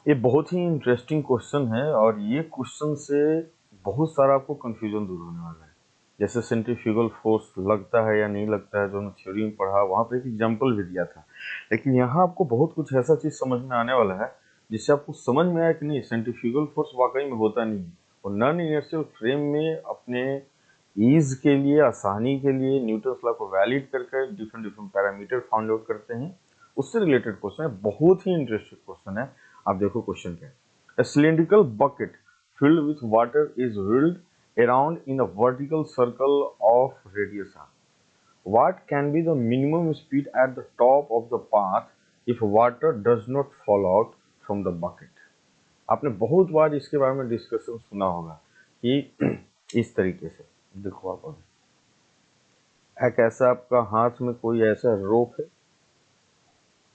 ये बहुत ही interesting question है और ये क्वेश्चन से बहुत सारा आपको कंफ्यूजन दूर होने वाला है। जैसे सेंट्रीफ्यूगल फोर्स लगता है या नहीं लगता है, जो हमने थ्योरी में पढ़ा वहाँ पे एक एग्जाम्पल भी दिया था, लेकिन यहाँ आपको बहुत कुछ ऐसा चीज़ समझ में आने वाला है जिससे आपको समझ में आया कि नहीं, सेंट्रीफ्यूगल फोर्स वाकई में होता नहीं है। और नॉन इनर्शियल फ्रेम में अपने ईज के लिए, आसानी के लिए न्यूटन्स लॉ को वैलिड करके different different parameter find out करते हैं, उससे रिलेटेड क्वेश्चन है। बहुत ही इंटरेस्टिंग क्वेश्चन है। आप देखो क्वेश्चन क्या है। A cylindrical bucket filled with water is whirled around in a vertical circle of radius r. What can be the minimum speed at the top of the path if water does not fall out from the bucket? आपने बहुत बार इसके बारे में discussion सुना होगा कि इस तरीके से देखो, आप अभी एक ऐसा आपका हाथ में कोई ऐसा रोप है,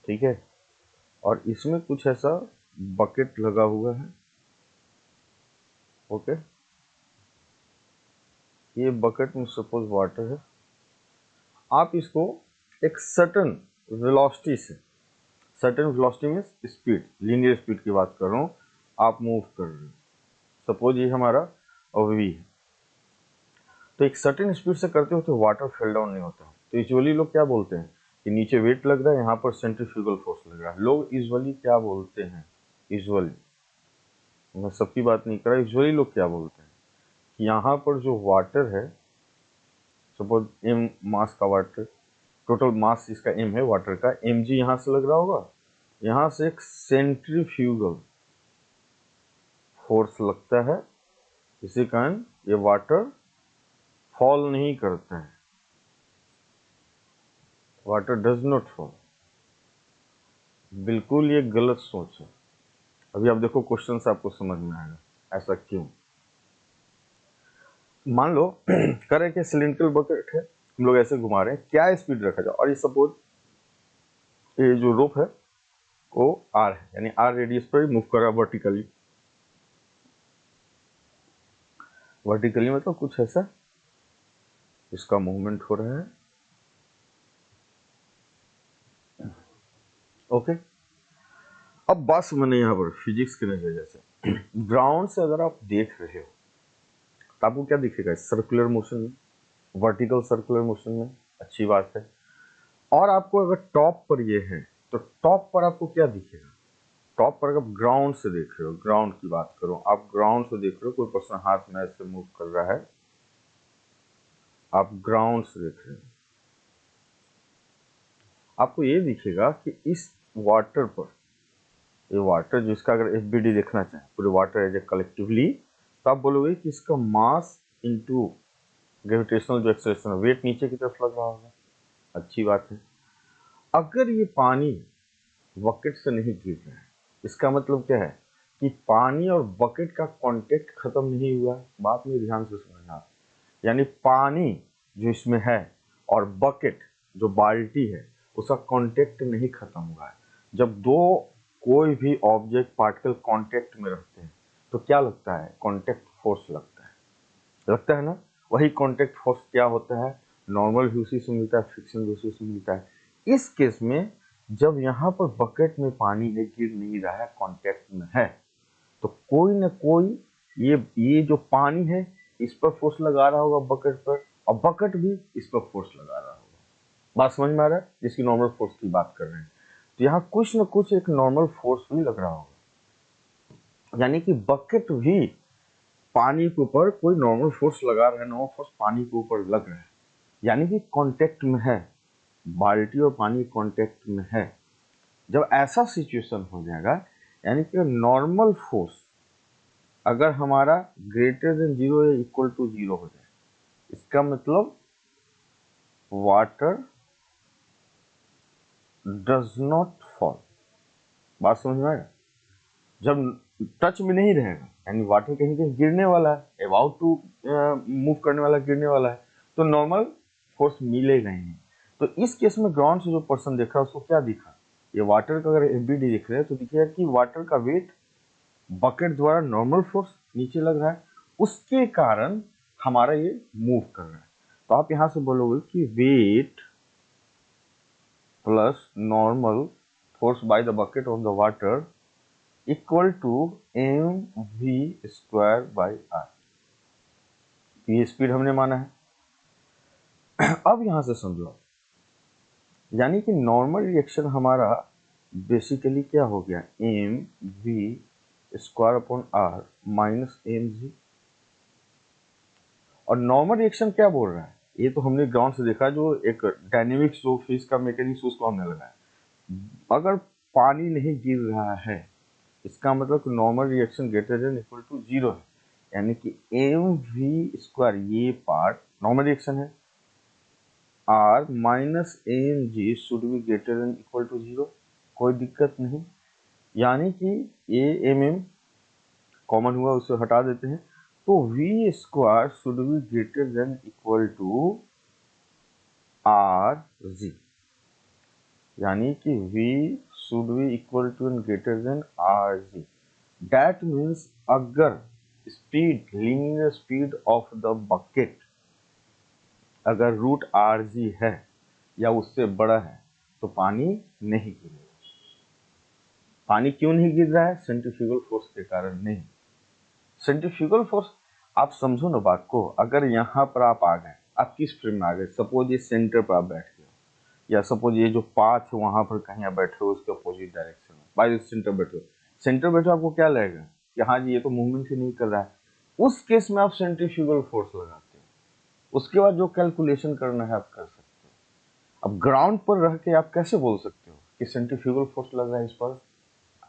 ठीक है, और इसमें कुछ ऐसा बकेट लगा हुआ है। ओके, ये बकेट में सपोज वाटर है। आप इसको एक सर्टन वेलोसिटी से, सर्टन वेलोसिटी में स्पीड, लीनियर स्पीड की बात कर रहा हूँ, आप मूव कर रहे हो। सपोज ये हमारा वी है, तो एक सर्टेन स्पीड से करते हो तो वाटर फेल डाउन नहीं होता है। तो यूजुअली लोग क्या बोलते हैं कि नीचे वेट लग रहा है, यहाँ पर सेंट्रीफ्यूगल फोर्स लग रहा है। लोग यूजुअली क्या बोलते हैं, यूजुअली, मैं सबकी बात नहीं कर रहा, यूजुअली लोग क्या बोलते हैं कि यहाँ पर जो वाटर है, सपोज एम मास का वाटर, टोटल मास इसका एम है वाटर का, एम जी यहाँ से लग रहा होगा, यहाँ से एक सेंट्रीफ्यूगल फोर्स लगता है, इसी कारण ये वाटर फॉल नहीं करते हैं, वाटर डज नॉट फॉल। बिल्कुल ये गलत सोच है। अभी आप देखो क्वेश्चन से आपको समझ में आएगा ऐसा क्यों। मान लो करे कि सिलिंड्रिकल बकेट है, हम लोग ऐसे घुमा रहे हैं, क्या स्पीड रखा जाए, और ये सपोज ये जो रोप है वो आर है, यानी आर रेडियस पर मूव कर रहा है वर्टिकली। वर्टिकली मतलब कुछ ऐसा इसका मूवमेंट हो रहा है। ओके, अब बात समझने यहाँ पर फिजिक्स के नजरिए से। ग्राउंड से अगर आप देख रहे हो तो आपको क्या दिखेगा, सर्कुलर मोशन में, वर्टिकल सर्कुलर मोशन में, अच्छी बात है। और आपको अगर टॉप पर ये है तो टॉप पर आपको क्या दिखेगा, टॉप पर अगर ग्राउंड से देख रहे हो, ग्राउंड की बात करो, आप ग्राउंड से देख रहे हो, कोई पर्सन हाथ में ऐसे मूव कर रहा है, आप ग्राउंड से देख रहे हो, आपको ये दिखेगा कि इस वाटर पर, ये वाटर जिसका अगर एफबीडी देखना चाहें, पूरे वाटर एज ए कलेक्टिवली, तो आप बोलोगे कि इसका मास इनटू ग्रेविटेशनल जो एक्सेलरेशन है, वेट नीचे की तरफ लग रहा होगा। अच्छी बात है। अगर ये पानी बकेट से नहीं गिर रहा है, इसका मतलब क्या है कि पानी और बकेट का कांटेक्ट खत्म नहीं हुआ। बात में ध्यान से समझना, यानी पानी जो इसमें है और बकेट जो बाल्टी है, उसका कांटेक्ट नहीं खत्म हुआ है। जब दो कोई भी ऑब्जेक्ट पार्टिकल कांटेक्ट में रहते हैं तो क्या लगता है, कांटेक्ट फोर्स लगता है, लगता है ना। वही कांटेक्ट फोर्स क्या होता है, नॉर्मल भी उसी से मिलता है, फ्रिक्शन भी उसी से मिलता है। इस केस में जब यहाँ पर बकेट में पानी है, गिर नहीं रहा है, कांटेक्ट में है, तो कोई ना कोई ये जो पानी है इस पर फोर्स लगा रहा होगा बकेट पर, और बकेट भी इस पर फोर्स लगा रहा होगा। बात समझ में आ रहा है, जिसकी नॉर्मल फोर्स की बात कर रहे हैं। तो यहाँ कुछ ना कुछ एक नॉर्मल फोर्स भी लग रहा होगा, यानी कि बकेट भी पानी के ऊपर कोई नॉर्मल फोर्स लगा रहा है, नॉर्मल फोर्स पानी के ऊपर लग रहा है, यानी कि कांटेक्ट में है, बाल्टी और पानी कांटेक्ट में है। जब ऐसा सिचुएशन हो जाएगा, यानी कि नॉर्मल फोर्स अगर हमारा ग्रेटर देन जीरो या इक्वल टू जीरो हो जाए, इसका मतलब वाटर डज नॉट फॉल। बात समझ में आएगा। जब टच में नहीं रहेगा, यानी वाटर कहीं कहीं गिरने वाला है, अबाउट टू मूव करने वाला, गिरने वाला है, तो नॉर्मल फोर्स मिलेगा ही नहीं। तो इस केस में ग्राउंड से जो पर्सन देख रहा है उसको क्या दिखा, ये वाटर का अगर एफबीडी दिख रहे हैं तो दिखेगा कि वाटर का वेट बकेट द्वारा नॉर्मल फोर्स नीचे लग रहा है, उसके कारण हमारा ये मूव कर रहा है। तो आप यहां से बोलोगे कि weight plus normal force by the bucket of the water equal to m v square by r, ये स्पीड हमने माना है। अब यहां से समझो, यानी कि नॉर्मल रिएक्शन हमारा बेसिकली क्या हो गया, m v square upon r minus m g. और नॉर्मल रिएक्शन क्या बोल रहा है, ये तो हमने ग्राउंड से देखा, जो एक डायनेमिक्स जो फिजिक्स का मैकेनिक्स उसको हमने लगाया। अगर पानी नहीं गिर रहा है, इसका मतलब normal reaction greater than equal to zero है, यानी कि एम वी स्क्वायर ये पार्ट नॉर्मल रिएक्शन है, r minus m g should be greater than equal to zero, कोई दिक्कत नहीं। यानी कि ए एम एम कॉमन हुआ, उसे हटा देते हैं, तो v square should be greater than equal to r g, यानी कि v should be equal to and greater than r g. That means अगर speed, linear speed of the bucket अगर रूट आर जी है या उससे बड़ा है तो पानी नहीं गिरेगा। पानी क्यों नहीं गिर रहा है, सेंट्रीफ्यूगल फोर्स के कारण नहीं। सेंट्रीफ्यूगल फोर्स, आप समझो ना बात को, अगर यहाँ पर आप आ गए, आप किस फ्रेम में आ गए, सपोज ये सेंटर पर आप बैठ गए, या सपोज ये जो पाथ है वहां पर कहीं आप बैठे हो उसके अपोजिट डायरेक्शन में, बाय सेंटर बैठे हो, सेंटर बैठे आपको क्या लगेगा कि हाँ जी ये तो मूवमेंट ही नहीं कर रहा है, उस केस में आप सेंट्रीफ्यूगल फोर्स लगाते हो, उसके बाद जो कैलकुलेशन करना है आप कर सकते हो। अब ग्राउंड पर रह के आप कैसे बोल सकते हो कि सेंट्रीफ्यूगल फोर्स लग रहा है इस पर।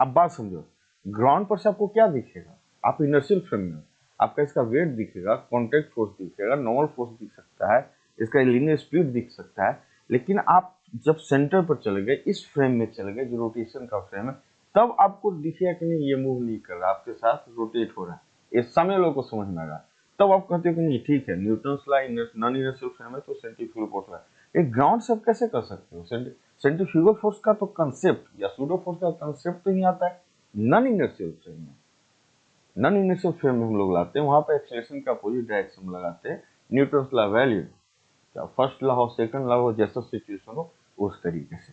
अब बात समझो, ग्राउंड पर से आपको क्या दिखेगा, आप इनर्शियल फ्रेम में हो, आपका इसका वेट दिखेगा, कॉन्टैक्ट फोर्स दिखेगा, नॉर्मल फोर्स दिख सकता है, इसका लीनियर स्पीड दिख सकता है, लेकिन आप जब सेंटर पर चले गए, इस फ्रेम में चले गए जो रोटेशन का फ्रेम है, तब आपको दिखेगा कि नहीं ये मूव नहीं कर रहा, आपके साथ रोटेट हो रहा है, ये समय लोगों को समझ में आ रहा है, तब आप कहते हो कि नहीं ठीक है, Newton's law non inertial frame है तो सेंट्रीफ्यूगल फोर्स है। ये ग्राउंड से आप कैसे कर सकते हो, सेंट्रीफ्यूगल फोर्स का तो कंसेप्ट या सूडो फोर्स का कंसेप्ट तो ही आता है नॉन इनर्शियल फ्रेम में। नॉन इनर्शियल फ्रेम में हम लोग लाते हैं, वहां पर एक्सेलरेशन का अपोजिट डायरेक्शन में लगाते हैं, न्यूटन्स लॉ वैल्यू, या फर्स्ट लॉ हो सेकंड लॉ हो, जैसा सिचुएशन हो उस तरीके से।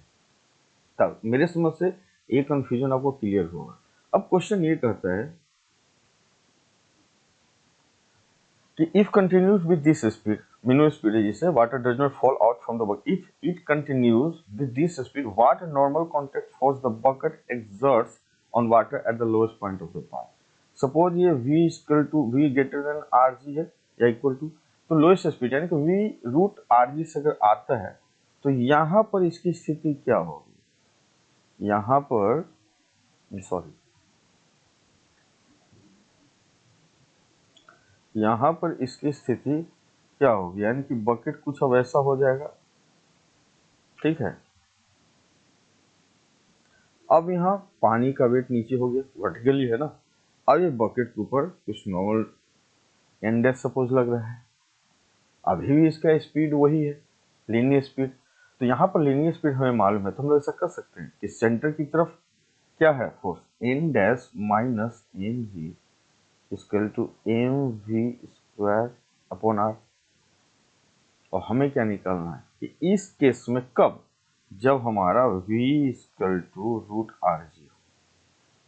तब मेरे समझ से ये कंफ्यूजन आपको क्लियर होगा। अब क्वेश्चन ये कहता है कि if continues with this speed, minimum speed है जिसे, water does not fall out from the bucket, if it continues with this speed, what normal contact force the bucket exerts on water at the lowest point of the path. Suppose ये v equal to v greater than r g है या equal to, तो lowest speed यानी कि v root r जी से अगर आता है तो यहाँ पर इसकी स्थिति क्या होगी, यहाँ पर सॉरी, यहाँ पर इसकी स्थिति क्या होगी, यानी कि बकेट कुछ अब ऐसा हो जाएगा, ठीक है। अब यहाँ पानी का वेट नीचे हो गया, वर्टिकली है ना, अब ये बकेट के ऊपर कुछ नॉर्मल इंडेक्स सपोज लग रहा है, अभी भी इसका स्पीड वही है, लीनियर स्पीड, तो यहाँ पर लीनियर स्पीड हमें मालूम है, तो हम लोग ऐसा कर सकते हैं कि सेंटर की तरफ क्या है force, n dash minus m g equal to m v square upon r. और हमें क्या निकालना है कि इस केस में कब, जब हमारा v equal to root r g हो,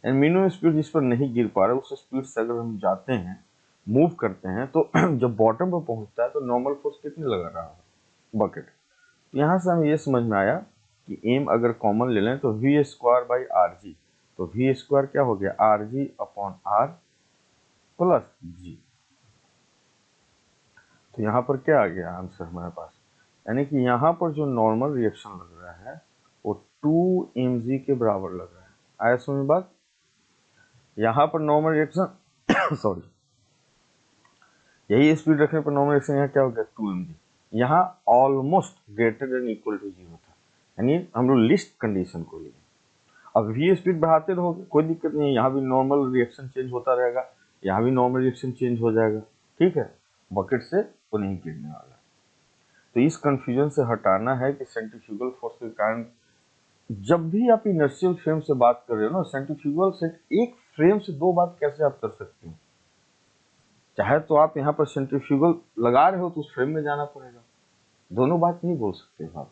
एंड मिनिमम स्पीड जिस पर नहीं गिर पा रहा है उस स्पीड से अगर हम जाते हैं, मूव करते हैं, तो जब बॉटम पर पहुंचता है तो नॉर्मल फोर्स कितनी लगा रहा है बकेट। यहाँ से हमें ये समझ में आया कि एम अगर कॉमन ले लें तो v square by r g, तो वी स्क्वायर क्या हो गया, r g upon r plus g. तो यहाँ पर क्या आ गया आंसर हमारे पास, यानी कि यहाँ पर जो नॉर्मल रिएक्शन लग रहा है वो 2mg के बराबर लग रहा है। आया समझ बात, यहाँ पर नॉर्मल रिएक्शन सॉरी, यही स्पीड रखने पर नॉर्मल रिएक्शन यहाँ क्या हो गया 2mg, यहाँ almost greater than equal to zero था, यानी हम लोग लिस्ट कंडीशन को लिए। अब वी स्पीड बढ़ाते रहोगे कोई दिक्कत नहीं है, यहाँ भी नॉर्मल रिएक्शन चेंज होता रहेगा, यहाँ भी नॉर्मल रिएक्शन चेंज हो जाएगा, ठीक है, बकेट से तो नहीं गिरने वाला। तो इस कंफ्यूजन से हटाना है कि सेंट्रीफ्यूगल फोर्स के कारण, जब भी आप इनर्शियल फ्रेम से बात कर रहे हो ना, सेंट्रीफ्यूगल से एक फ्रेम से दो बात कैसे आप कर सकते हो, चाहे तो आप यहाँ पर सेंट्रीफ्यूगल लगा रहे हो तो उस फ्रेम में जाना पड़ेगा, दोनों बात नहीं बोल सकते आप।